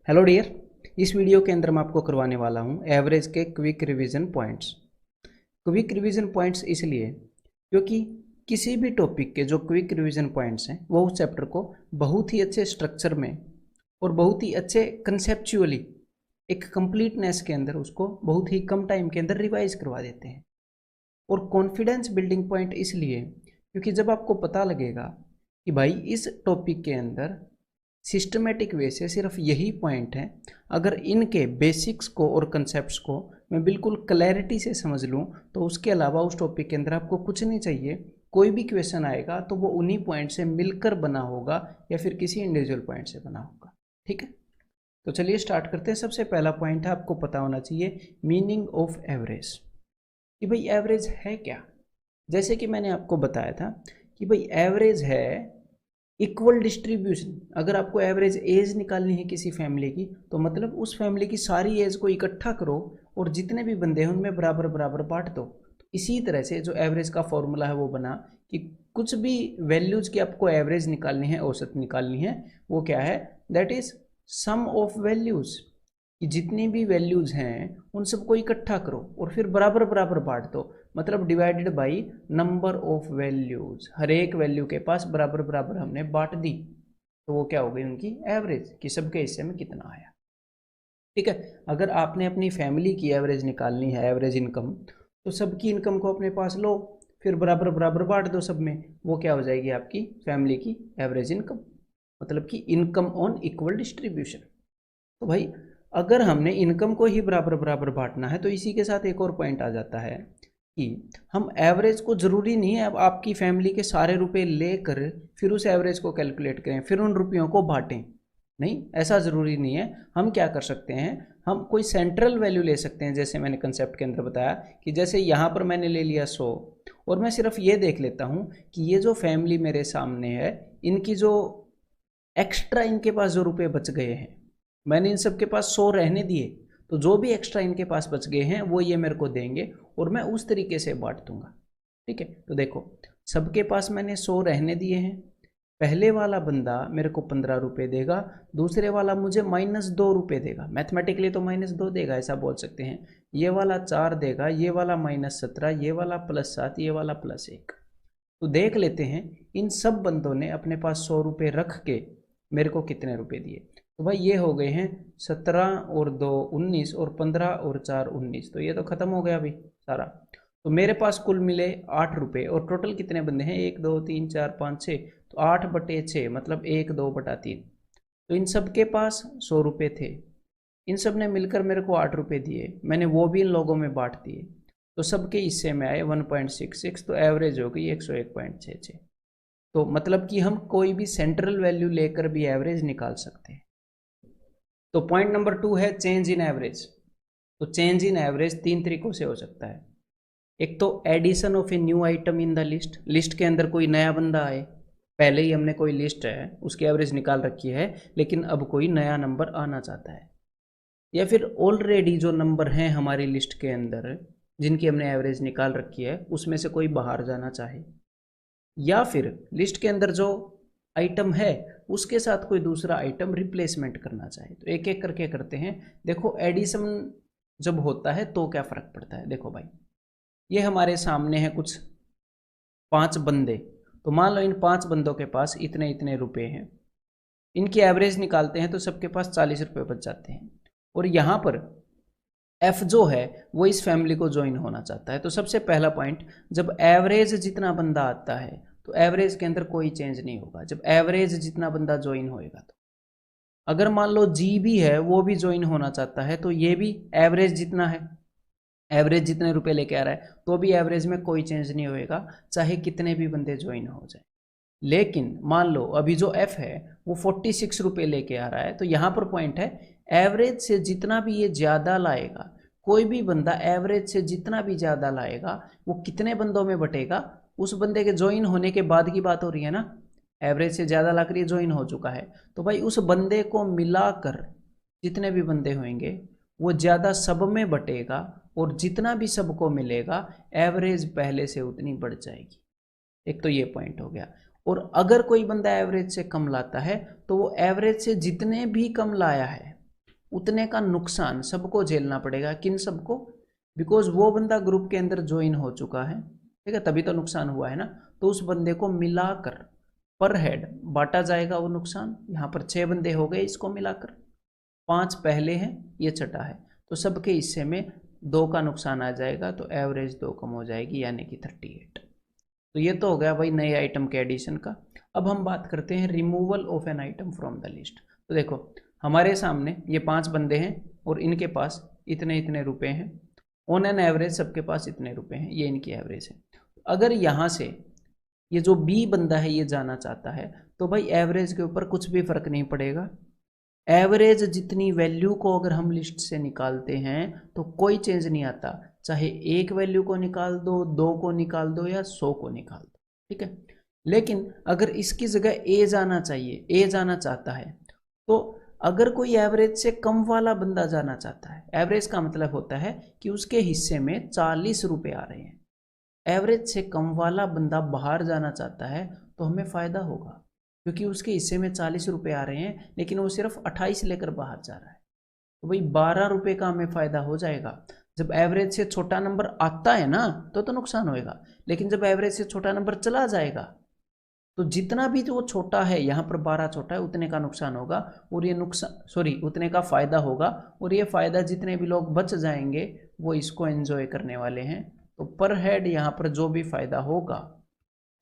Hello dear. इस video के अंदर मैं आपको करवाने वाला हूं एवरेज के quick revision points. Quick revision points इसलिए क्योंकि किसी भी टॉपिक के जो क्विक रिवीजन पॉइंट्स हैं वो उस चैप्टर को बहुत ही अच्छे स्ट्रक्चर में और बहुत ही अच्छे कंसेप्चुअली एक कंप्लीटनेस के अंदर उसको बहुत ही कम टाइम के अंदर रिवाइज करवा देते हैं। और कॉन्फिडेंस बिल्डिंग पॉइंट इसलिए क्योंकि जब आपको पता लगेगा कि भाई इस टॉपिक के अंदर सिस्टमेटिक वे से सिर्फ यही पॉइंट है, अगर इनके बेसिक्स को और कंसेप्ट्स को मैं बिल्कुल क्लैरिटी से समझ लूँ तो उसके अलावा उस टॉपिक के अंदर आपको कुछ नहीं चाहिए। कोई भी क्वेश्चन आएगा तो वो उन्हीं पॉइंट से मिलकर बना होगा या फिर किसी इंडिविजुअल पॉइंट से बना होगा। ठीक है, तो चलिए स्टार्ट करते हैं। सबसे पहला पॉइंट है, आपको पता होना चाहिए मीनिंग ऑफ एवरेज, कि भाई एवरेज है क्या। जैसे कि मैंने आपको बताया था कि भाई एवरेज है इक्वल डिस्ट्रीब्यूशन। अगर आपको एवरेज एज निकालनी है किसी फैमिली की तो मतलब उस फैमिली की सारी एज को इकट्ठा करो और जितने भी बंदे हैं उनमें बराबर बराबर बांट दो। तो इसी तरह से जो एवरेज का फॉर्मूला है वो बना कि कुछ भी वैल्यूज की आपको एवरेज निकालनी है, औसत निकालनी है, वो क्या है, that is sum of values, कि जितनी भी वैल्यूज हैं उन सबको इकट्ठा करो और फिर बराबर बराबर बांट दो। मतलब divided by number of values, हर एक वैल्यू के पास बराबर बराबर हमने बांट दी, तो वो क्या हो गई उनकी एवरेज, कि सबके हिस्से में कितना आया। ठीक है, अगर आपने अपनी फैमिली की एवरेज निकालनी है, एवरेज इनकम, तो सबकी इनकम को अपने पास लो, फिर बराबर बराबर बांट दो सब में, वो क्या हो जाएगी आपकी फैमिली की एवरेज इनकम, मतलब कि इनकम ऑन इक्वल डिस्ट्रीब्यूशन। तो भाई अगर हमने इनकम को ही बराबर बराबर बांटना है तो इसी के साथ एक और पॉइंट आ जाता है कि हम एवरेज को, जरूरी नहीं है अब आपकी फैमिली के सारे रुपए लेकर फिर उस एवरेज को कैलकुलेट करें फिर उन रुपयों को बांटें, नहीं, ऐसा ज़रूरी नहीं है। हम क्या कर सकते हैं, हम कोई सेंट्रल वैल्यू ले सकते हैं। जैसे मैंने कंसेप्ट के अंदर बताया कि जैसे यहाँ पर मैंने ले लिया 100 और मैं सिर्फ ये देख लेता हूँ कि ये जो फैमिली मेरे सामने है, इनकी जो एक्स्ट्रा इनके पास जो रुपए बच गए हैं, मैंने इन सब के पास 100 रहने दिए, तो जो भी एक्स्ट्रा इनके पास बच गए हैं वो ये मेरे को देंगे और मैं उस तरीके से बांट दूंगा। ठीक है, तो देखो सबके पास मैंने 100 रहने दिए हैं। पहले वाला बंदा मेरे को 15 रुपये देगा, दूसरे वाला मुझे -2 रुपये देगा। मैथमेटिकली तो -2 देगा, ऐसा बोल सकते हैं। ये वाला 4 देगा, ये वाला -17, ये वाला +7, ये वाला +1। तो देख लेते हैं इन सब बंदों ने अपने पास 100 रुपये रख के मेरे को कितने रुपए दिए। तो भाई ये हो गए हैं 17 और 2 19 और 15 और 4 19, तो ये तो खत्म हो गया अभी सारा। तो मेरे पास कुल मिले 8 रुपये और टोटल कितने बंदे हैं, 1 2 3 4 5 6, तो 8/6 मतलब 1/2/3। तो इन सब के पास 100 रुपये थे, इन सब ने मिलकर मेरे को 8 रुपये दिए, मैंने वो भी इन लोगों में बांट दिए, तो सबके हिस्से में आए 1.66, तो एवरेज हो गई 101.66। तो मतलब कि हम कोई भी सेंट्रल वैल्यू लेकर भी एवरेज निकाल सकते हैं। तो पॉइंट नंबर 2 है चेंज इन एवरेज। तो चेंज इन एवरेज 3 तरीकों से हो सकता है। एक तो addition of a new item in the list, list के अंदर कोई नया बंदा आए, पहले ही हमने कोई लिस्ट है उसकी एवरेज निकाल रखी है लेकिन अब कोई नया नंबर आना चाहता है, या फिर ऑलरेडी जो नंबर हैं हमारी लिस्ट के अंदर जिनकी हमने एवरेज निकाल रखी है उसमें से कोई बाहर जाना चाहे, या फिर लिस्ट के अंदर जो आइटम है उसके साथ कोई दूसरा आइटम रिप्लेसमेंट करना चाहे। तो एक एक करके करते हैं। देखो एडिशन जब होता है तो क्या फ़र्क पड़ता है। देखो भाई ये हमारे सामने है कुछ 5 बंदे, तो मान लो इन 5 बंदों के पास इतने इतने रुपए हैं, इनकी एवरेज निकालते हैं तो सबके पास 40 रुपये बच जाते हैं। और यहाँ पर एफ जो है वो इस फैमिली को ज्वाइन होना चाहता है। तो सबसे पहला पॉइंट, जब एवरेज जितना बंदा आता है तो एवरेज के अंदर कोई चेंज नहीं होगा। जब एवरेज जितना बंदा ज्वाइन होएगा तो अगर मान लो जी भी है वो भी ज्वाइन होना चाहता है तो ये भी एवरेज जितना है, एवरेज जितने रुपए लेके आ रहा है तो भी एवरेज में कोई चेंज नहीं होएगा चाहे कितने भी बंदे ज्वाइन हो जाए। लेकिन मान लो अभी जो एफ है वो 46 रुपये लेके आ रहा है, तो यहाँ पर पॉइंट है एवरेज से जितना भी ये ज़्यादा लाएगा, कोई भी बंदा एवरेज से जितना भी ज़्यादा लाएगा वो कितने बंदों में बटेगा, उस बंदे के ज्वाइन होने के बाद की बात हो रही है ना। एवरेज से ज़्यादा लाकर ये ज्वाइन हो चुका है तो भाई उस बंदे को मिलाकर जितने भी बंदे होंगे वो ज़्यादा सब में बटेगा और जितना भी सबको मिलेगा एवरेज पहले से उतनी बढ़ जाएगी। एक तो ये पॉइंट हो गया। और अगर कोई बंदा एवरेज से कम लाता है तो वो एवरेज से जितने भी कम लाया है उतने का नुकसान सबको झेलना पड़ेगा। किन सबको? बिकॉज वो बंदा ग्रुप के अंदर ज्वाइन हो चुका है, ठीक है, तभी तो नुकसान हुआ है ना। तो उस बंदे को मिलाकर पर हेड बांटा जाएगा वो नुकसान। यहाँ पर 6 बंदे हो गए इसको मिलाकर, 5 पहले हैं, ये छठा है, तो सबके हिस्से में 2 का नुकसान आ जाएगा, तो एवरेज 2 कम हो जाएगी, यानी कि 38। तो ये तो हो गया भाई नए आइटम के एडिशन का। अब हम बात करते हैं removal of an item from the list. तो देखो हमारे सामने ये 5 बंदे हैं और इनके पास इतने इतने रुपए हैं, ऑन एन एवरेज सबके पास इतने रुपए हैं, ये इनकी एवरेज है। अगर यहाँ से ये जो बी बंदा है ये जाना चाहता है, तो भाई एवरेज के ऊपर कुछ भी फर्क नहीं पड़ेगा। एवरेज जितनी वैल्यू को अगर हम लिस्ट से निकालते हैं तो कोई चेंज नहीं आता, चाहे एक वैल्यू को निकाल दो, 2 को निकाल दो या 100 को निकाल दो, ठीक है। लेकिन अगर इसकी जगह ए जाना चाहिए, ए जाना चाहता है, तो अगर कोई एवरेज से कम वाला बंदा जाना चाहता है, एवरेज का मतलब होता है कि उसके हिस्से में 40 रुपए आ रहे हैं, एवरेज से कम वाला बंदा बाहर जाना चाहता है तो हमें फ़ायदा होगा, क्योंकि उसके हिस्से में 40 रुपये आ रहे हैं लेकिन वो सिर्फ 28 लेकर बाहर जा रहा है, तो भाई 12 रुपये का हमें फ़ायदा हो जाएगा। जब एवरेज से छोटा नंबर आता है ना तो नुकसान होएगा, लेकिन जब एवरेज से छोटा नंबर चला जाएगा तो जितना भी जो छोटा है, यहाँ पर 12 छोटा है, उतने का नुकसान होगा, और ये नुकसान उतने का फ़ायदा होगा, और ये फ़ायदा जितने भी लोग बच जाएंगे वो इसको एंजॉय करने वाले हैं। तो पर हेड यहाँ पर जो भी फ़ायदा होगा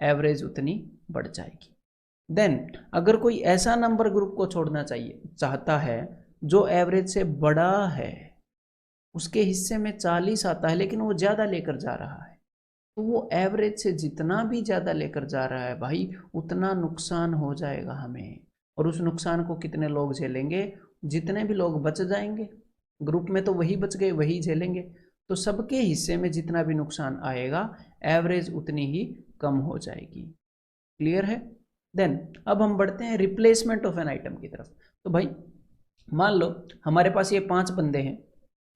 एवरेज उतनी बढ़ जाएगी। देन अगर कोई ऐसा नंबर ग्रुप को छोड़ना चाहता है जो एवरेज से बड़ा है, उसके हिस्से में 40 आता है लेकिन वो ज़्यादा लेकर जा रहा है, तो वो एवरेज से जितना भी ज़्यादा लेकर जा रहा है भाई उतना नुकसान हो जाएगा हमें, और उस नुकसान को कितने लोग झेलेंगे? जितने भी लोग बच जाएंगे ग्रुप में तो वही बच गए, वही झेलेंगे, तो सबके हिस्से में जितना भी नुकसान आएगा एवरेज उतनी ही कम हो जाएगी। क्लियर है? देन अब हम बढ़ते हैं रिप्लेसमेंट ऑफ एन आइटम की तरफ। तो भाई मान लो हमारे पास ये 5 बंदे हैं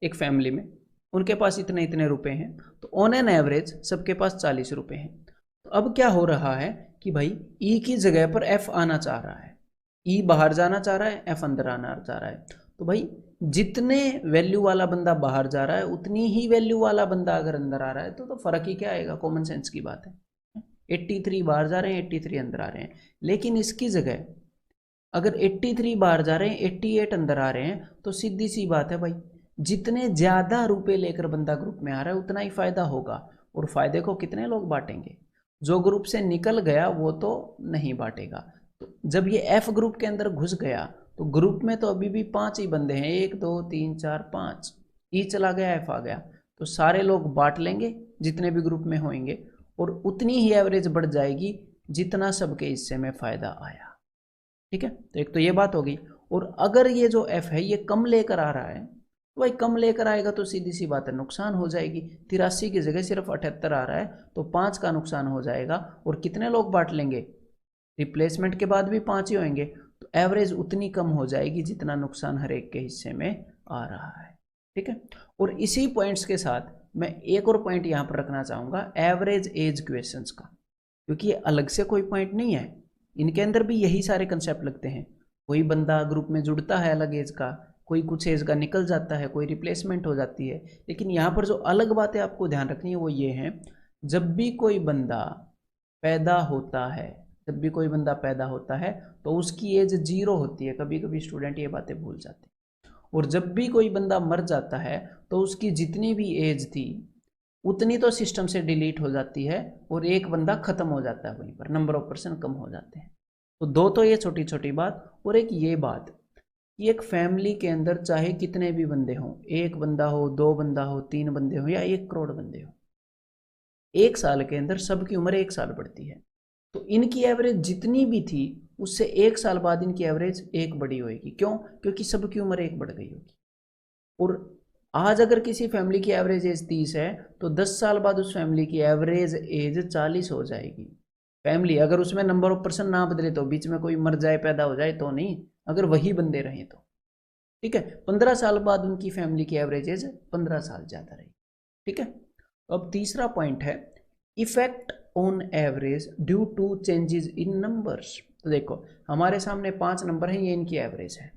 एक फैमिली में, उनके पास इतने इतने रुपए हैं, तो ऑन एन एवरेज सबके पास 40 रुपए हैं। तो अब क्या हो रहा है कि भाई ई की जगह पर एफ आना चाह रहा है, ई बाहर जाना चाह रहा है, एफ अंदर आना चाह रहा है। तो भाई जितने वैल्यू वाला बंदा बाहर जा रहा है उतनी ही वैल्यू वाला बंदा अगर अंदर आ रहा है तो फर्क ही क्या आएगा, कॉमन सेंस की बात है। 83 बाहर जा रहे हैं, 83 अंदर आ रहे हैं, लेकिन इसकी जगह अगर 83 बाहर जा रहे हैं, 88 अंदर आ रहे हैं, तो सीधी सी बात है भाई जितने ज़्यादा रुपए लेकर बंदा ग्रुप में आ रहा है उतना ही फायदा होगा, और फायदे को कितने लोग बांटेंगे? जो ग्रुप से निकल गया वो तो नहीं बांटेगा। तो जब ये एफ ग्रुप के अंदर घुस गया तो ग्रुप में तो अभी भी 5 ही बंदे हैं, 1 2 3 4 5, ई चला गया, एफ आ गया, तो सारे लोग बांट लेंगे जितने भी ग्रुप में होंगे, और उतनी ही एवरेज बढ़ जाएगी जितना सबके हिस्से में फ़ायदा आया। ठीक है, तो एक तो ये बात हो गई। और अगर ये जो एफ है ये कम लेकर आ रहा है, तो भाई कम लेकर आएगा तो सीधी सी बात है नुकसान हो जाएगी। 83 की जगह सिर्फ 78 आ रहा है तो 5 का नुकसान हो जाएगा, और कितने लोग बांट लेंगे? रिप्लेसमेंट के बाद भी 5 ही होंगे, तो एवरेज उतनी कम हो जाएगी जितना नुकसान हर एक के हिस्से में आ रहा है। ठीक है, और इसी पॉइंट्स के साथ मैं एक और पॉइंट यहाँ पर रखना चाहूँगा, एवरेज एज क्वेश्चंस का, क्योंकि ये अलग से कोई पॉइंट नहीं है, इनके अंदर भी यही सारे कंसेप्ट लगते हैं। कोई बंदा ग्रुप में जुड़ता है अलग एज का, कोई कुछ एज का निकल जाता है, कोई रिप्लेसमेंट हो जाती है, लेकिन यहाँ पर जो अलग बातें आपको ध्यान रखनी है वो ये हैं, जब भी कोई बंदा पैदा होता है, जब भी कोई बंदा पैदा होता है तो उसकी एज 0 होती है, कभी कभी स्टूडेंट ये बातें भूल जाते हैं। और जब भी कोई बंदा मर जाता है तो उसकी जितनी भी एज थी उतनी तो सिस्टम से डिलीट हो जाती है, और एक बंदा खत्म हो जाता है, वहीं पर नंबर ऑफ पर्सन कम हो जाते हैं। तो दो तो ये छोटी छोटी बात, और एक ये बात कि एक फैमिली के अंदर चाहे कितने भी बंदे हों, 1 बंदा हो, 2 बंदा हो, 3 बंदे हो या 1 करोड़ बंदे हो, 1 साल के अंदर सबकी उम्र 1 साल बढ़ती है। तो इनकी एवरेज जितनी भी थी उससे 1 साल बाद इनकी एवरेज 1 बढ़ी होगी। क्यों? क्योंकि सबकी उम्र 1 बढ़ गई होगी। और आज अगर किसी फैमिली की एवरेज एज 30 है तो 10 साल बाद उस फैमिली की एवरेज एज 40 हो जाएगी। फैमिली अगर उसमें नंबर ऑफ पर्सन ना बदले तो, बीच में कोई मर जाए पैदा हो जाए तो नहीं, अगर वही बंदे रहें तो। ठीक है, 15 साल बाद उनकी फैमिली की एवरेज एज 15 साल ज़्यादा रही। ठीक है, अब तीसरा पॉइंट है effect on average due to changes in numbers. तो देखो हमारे सामने 5 नंबर हैं, ये इनकी एवरेज है,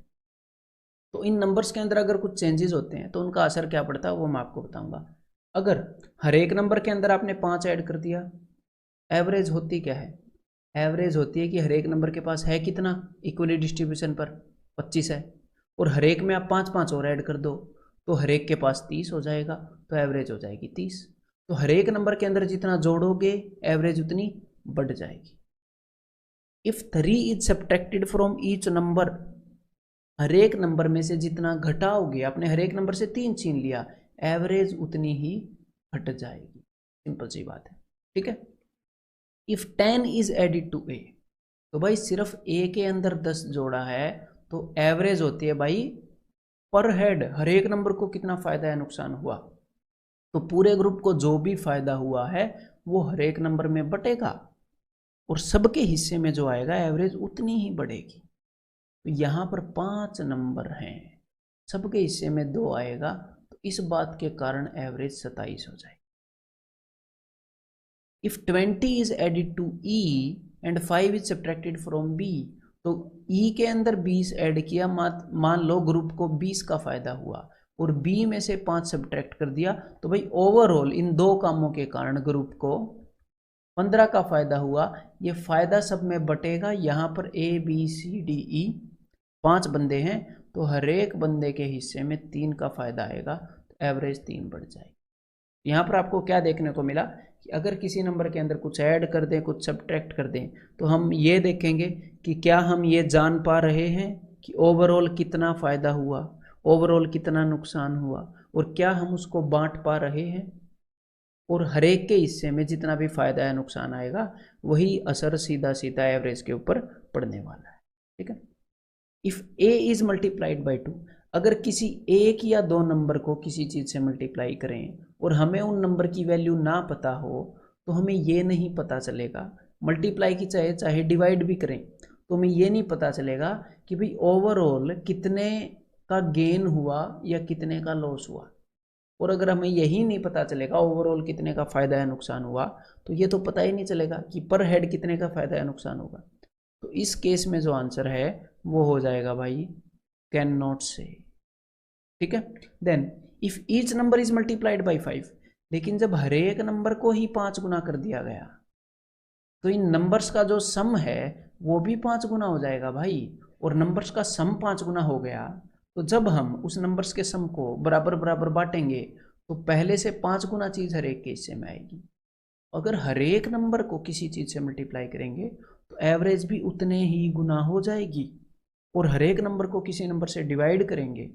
तो इन नंबर्स के अंदर अगर कुछ चेंजेस होते हैं तो उनका असर क्या पड़ता है वो मैं आपको बताऊंगा। अगर हर एक नंबर के अंदर आपने 5 ऐड कर दिया, एवरेज होती क्या है? एवरेज होती है कि हर एक नंबर के पास है कितना इक्वली डिस्ट्रीब्यूशन पर, 25 है, और हर एक में आप 5 5 और ऐड कर दो तो हर एक के पास 30 हो जाएगा, तो एवरेज हो जाएगी 30। तो हर एक नंबर के अंदर जितना जोड़ोगे एवरेज उतनी बढ़ जाएगी। If 3 is subtracted from each number, हर एक नंबर में से जितना घटाओगे, आपने हर एक नंबर से 3 छीन लिया, एवरेज उतनी ही घट जाएगी। सिंपल सी बात है, ठीक है। इफ 10 इज एडिड टू ए, तो भाई सिर्फ ए के अंदर 10 जोड़ा है तो एवरेज होती है भाई पर हेड, हर एक नंबर को कितना फायदा या नुकसान हुआ, तो पूरे ग्रुप को जो भी फायदा हुआ है वो हर एक नंबर में बटेगा और सबके हिस्से में जो आएगा एवरेज उतनी ही बढ़ेगी। तो यहाँ पर 5 नंबर हैं, सबके हिस्से में 2 आएगा, तो इस बात के कारण एवरेज 27 हो जाएगी। If 20 is added to E and 5 is subtracted from B, तो ई के अंदर 20 ऐड किया, मान लो ग्रुप को 20 का फायदा हुआ और बी में से 5 सब्ट्रैक्ट कर दिया, तो भाई ओवरऑल इन 2 कामों के कारण ग्रुप को 15 का फायदा हुआ। ये फायदा सब में बटेगा, यहाँ पर A B C D E 5 बंदे हैं तो हर एक बंदे के हिस्से में 3 का फायदा आएगा, तो एवरेज 3 बढ़ जाएगी। यहाँ पर आपको क्या देखने को मिला कि अगर किसी नंबर के अंदर कुछ ऐड कर दें, कुछ सब्ट्रैक्ट कर दें, तो हम ये देखेंगे कि क्या हम ये जान पा रहे हैं कि ओवरऑल कितना फ़ायदा हुआ, ओवरऑल कितना नुकसान हुआ, और क्या हम उसको बांट पा रहे हैं, और हर एक के हिस्से में जितना भी फ़ायदा या नुकसान आएगा वही असर सीधा सीधा एवरेज के ऊपर पड़ने वाला है, ठीक है। If A is multiplied by 2, अगर किसी एक या 2 नंबर को किसी चीज़ से मल्टीप्लाई करें और हमें उन नंबर की वैल्यू ना पता हो, तो हमें ये नहीं पता चलेगा, मल्टीप्लाई की चाहे चाहे डिवाइड भी करें तो हमें ये नहीं पता चलेगा कि भाई ओवरऑल कितने का गेन हुआ या कितने का लॉस हुआ। और अगर हमें यही नहीं पता चलेगा ओवरऑल कितने का फ़ायदा या नुकसान हुआ, तो ये तो पता ही नहीं चलेगा कि पर हेड कितने का फ़ायदा या नुकसान होगा। तो इस केस में जो आंसर है वो हो जाएगा भाई कैन नॉट से, ठीक है। Then if each number is multiplied by 5, लेकिन जब हर एक नंबर को ही 5 गुना कर दिया गया तो इन नंबर्स का जो सम है वो भी 5 गुना हो जाएगा भाई, और नंबर्स का सम 5 गुना हो गया तो जब हम उस नंबर्स के सम को बराबर बराबर बांटेंगे तो पहले से 5 गुना चीज़ हर एक के हिस्से में आएगी। अगर हर एक नंबर को किसी चीज़ से मल्टीप्लाई करेंगे तो एवरेज भी उतने ही गुना हो जाएगी, और हर एक नंबर को किसी नंबर से डिवाइड करेंगे,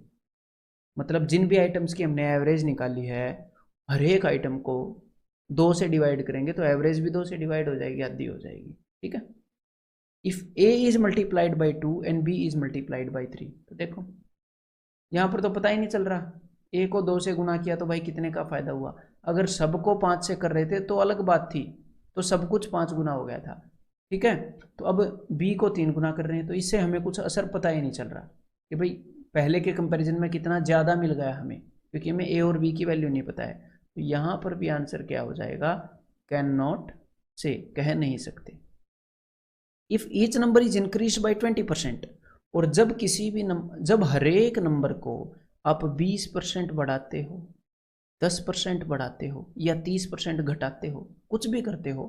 मतलब जिन भी आइटम्स की हमने एवरेज निकाली है हर एक आइटम को 2 से डिवाइड करेंगे तो एवरेज भी 2 से डिवाइड हो जाएगी, आधी हो जाएगी, ठीक है। If A is multiplied by 2 and B is multiplied by 3, तो देखो यहाँ पर तो पता ही नहीं चल रहा, ए को 2 से गुना किया तो भाई कितने का फायदा हुआ। अगर सबको 5 से कर रहे थे तो अलग बात थी, तो सब कुछ 5 गुना हो गया था, ठीक है। तो अब बी को 3 गुना कर रहे हैं तो इससे हमें कुछ असर पता ही नहीं चल रहा कि भाई पहले के कंपैरिजन में कितना ज़्यादा मिल गया हमें, क्योंकि हमें ए और बी की वैल्यू नहीं पता है। तो यहाँ पर भी आंसर क्या हो जाएगा, कैन नॉट से, कह नहीं सकते। If each number is increase by 20%, और जब किसी भी जब हर एक नंबर को आप 20% बढ़ाते हो, 10% बढ़ाते हो या 30% घटाते हो, कुछ भी करते हो,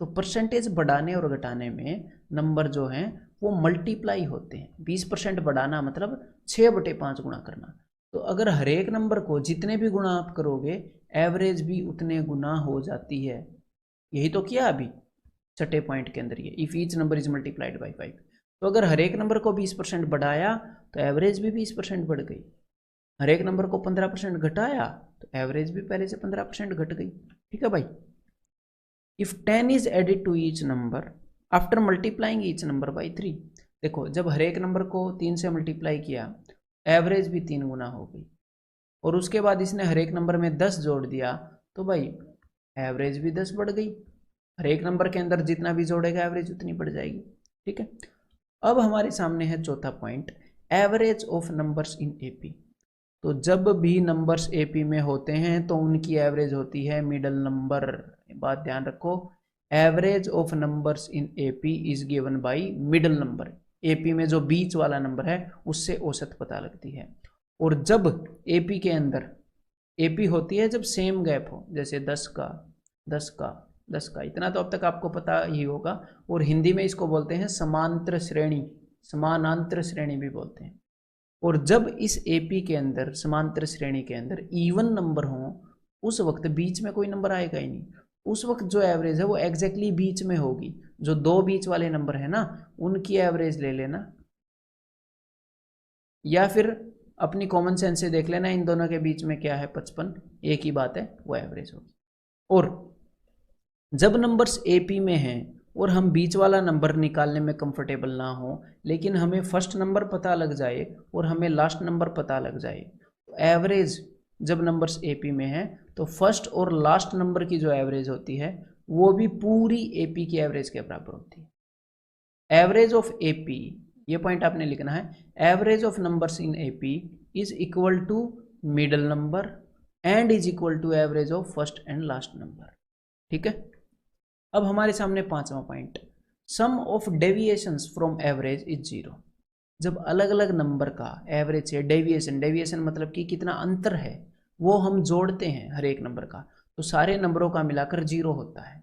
तो परसेंटेज बढ़ाने और घटाने में नंबर जो हैं वो मल्टीप्लाई होते हैं। 20% बढ़ाना मतलब 6/5 गुना करना। तो अगर हर एक नंबर को जितने भी गुना आप करोगे एवरेज भी उतने गुना हो जाती है। यही तो किया अभी छठे पॉइंट के अंदर, ये if each number is multiplied by 5। तो अगर हर एक नंबर को 20% बढ़ाया तो एवरेज भी 20% बढ़ गई, हर एक नंबर को 15% घटाया तो एवरेज भी पहले से 15% घट गई, ठीक है भाई। If 10 is added to each number after multiplying each number by 3, देखो जब हर एक नंबर को 3 से मल्टीप्लाई किया एवरेज भी 3 गुना हो गई, और उसके बाद इसने हर एक नंबर में 10 जोड़ दिया तो भाई एवरेज भी 10 बढ़ गई। हर एक नंबर के अंदर जितना भी जोड़ेगा एवरेज उतनी बढ़ जाएगी, ठीक है। अब हमारे सामने है चौथा point, average of numbers in AP. तो जब भी नंबर्स एपी में होते हैं तो उनकी एवरेज होती है मिडल नंबर। बात ध्यान रखो, average of numbers in AP is given by middle number. AP में जो बीच वाला नंबर है उससे औसत पता लगती है। और जब एपी के अंदर एपी होती है जब सेम गैप हो, जैसे 10 का 10 का 10 का, इतना तो अब तक आपको पता ही होगा। और हिंदी में इसको बोलते हैं समांतर श्रेणी, समानांतर श्रेणी भी बोलते हैं। और जब इस एपी के अंदर समांतर श्रेणी के अंदर इवन नंबर हो, उस वक्त बीच में कोई नंबर आएगा ही नहीं। उस वक्त जो एवरेज है वो एग्जैक्टली बीच में होगी। जो दो बीच वाले नंबर है ना, उनकी एवरेज ले लेना, या फिर अपनी कॉमन सेंस से देख लेना इन दोनों के बीच में क्या है, 55, एक ही बात है, वो एवरेज होगी। और जब नंबर्स एपी में हैं और हम बीच वाला नंबर निकालने में कंफर्टेबल ना हो, लेकिन हमें फर्स्ट नंबर पता लग जाए और हमें लास्ट नंबर पता लग जाए, तो एवरेज जब नंबर्स एपी में है तो फर्स्ट और लास्ट नंबर की जो एवरेज होती है वो भी पूरी एपी की एवरेज के बराबर होती है। एवरेज ऑफ एपी, ये पॉइंट आपने लिखना है, average of numbers in AP is equal to middle number and is equal to average of first and last number. ठीक है। अब हमारे सामने पांचवा point, sum of deviations from average is zero. जब अलग अलग नंबर का एवरेज से डेविएशन, डेविएशन मतलब कि कितना अंतर है, वो हम जोड़ते हैं हर एक नंबर का, तो सारे नंबरों का मिलाकर जीरो होता है।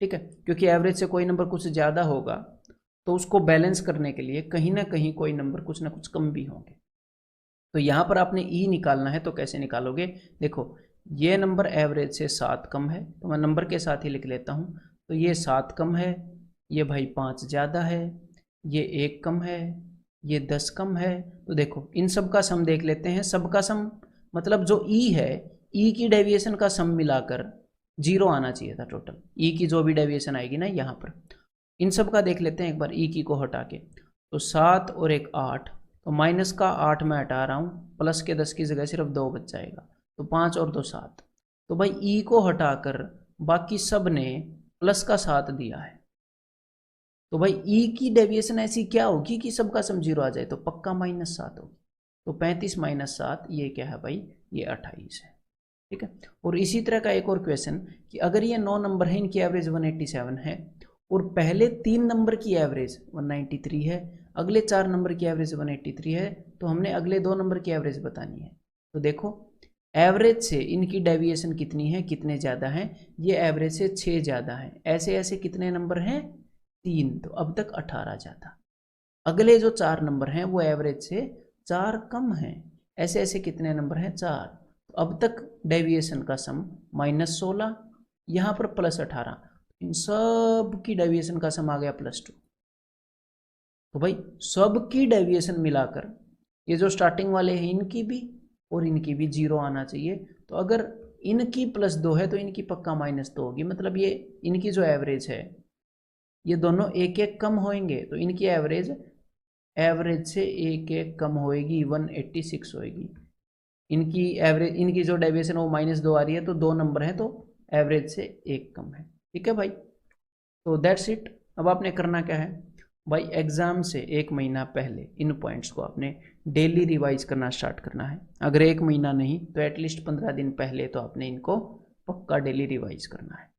ठीक है, क्योंकि एवरेज से कोई नंबर कुछ ज़्यादा होगा तो उसको बैलेंस करने के लिए कहीं ना कहीं कोई नंबर कुछ ना कुछ कम भी होंगे। तो यहाँ पर आपने ई निकालना है, तो कैसे निकालोगे, देखो ये नंबर एवरेज से 7 कम है, तो मैं नंबर के साथ ही लिख लेता हूँ। तो ये 7 कम है, ये भाई 5 ज़्यादा है, ये 1 कम है, ये 10 कम है। तो देखो इन सब का सम देख लेते हैं। सब का सम मतलब जो ई है, ई की डेविएशन का सम मिलाकर जीरो आना चाहिए था टोटल। ई की जो भी डेविएशन आएगी ना यहाँ पर, इन सब का देख लेते हैं एक बार ई की को हटा के। तो 7 और 1 8, तो माइनस का 8 मैं हटा रहा हूँ, प्लस के 10 की जगह सिर्फ 2 बच जाएगा, तो 5 और 2 7। तो भाई ई को हटाकर बाकी सब ने प्लस का 7 दिया है। तो भाई ई की डेविएशन ऐसी क्या होगी कि सबका सम जीरो आ जाए, तो पक्का -7 होगी। तो 35 - 7 ये क्या है भाई, ये 28 है। ठीक है। और इसी तरह का एक और क्वेश्चन कि अगर ये 9 नंबर है, इनकी एवरेज 187 है और पहले 3 नंबर की एवरेज 193 है, अगले 4 नंबर की एवरेज 183 है, तो हमने अगले 2 नंबर की एवरेज बतानी है। तो देखो एवरेज से इनकी डेविएशन कितनी है, कितने ज़्यादा हैं, ये एवरेज से 6 ज़्यादा है। ऐसे ऐसे कितने नंबर हैं, 3, तो अब तक 18 ज़्यादा। अगले जो 4 नंबर हैं वो एवरेज से 4 कम हैं। ऐसे ऐसे कितने नंबर हैं, 4। तो अब तक डेविएशन का सम -16, यहाँ पर +18, इन सब की डेविएशन का सम आ गया +2। तो भाई सब की डेविएशन मिलाकर ये जो स्टार्टिंग वाले हैं इनकी भी और इनकी भी जीरो आना चाहिए। तो अगर इनकी +2 है तो इनकी पक्का -2 होगी, मतलब ये इनकी जो एवरेज है ये दोनों एक एक कम होंगे, तो इनकी एवरेज से एक एक कम होएगी, 186 होएगी। इनकी एवरेज, इनकी जो डेविएशन वो -2 आ रही है, तो 2 नंबर है तो एवरेज से एक कम है। ठीक है भाई, तो दैट्स इट। अब आपने करना क्या है भाई, एग्जाम से 1 महीना पहले इन पॉइंट्स को आपने डेली रिवाइज करना स्टार्ट करना है। अगर 1 महीना नहीं तो एटलीस्ट 15 दिन पहले तो आपने इनको पक्का डेली रिवाइज करना है।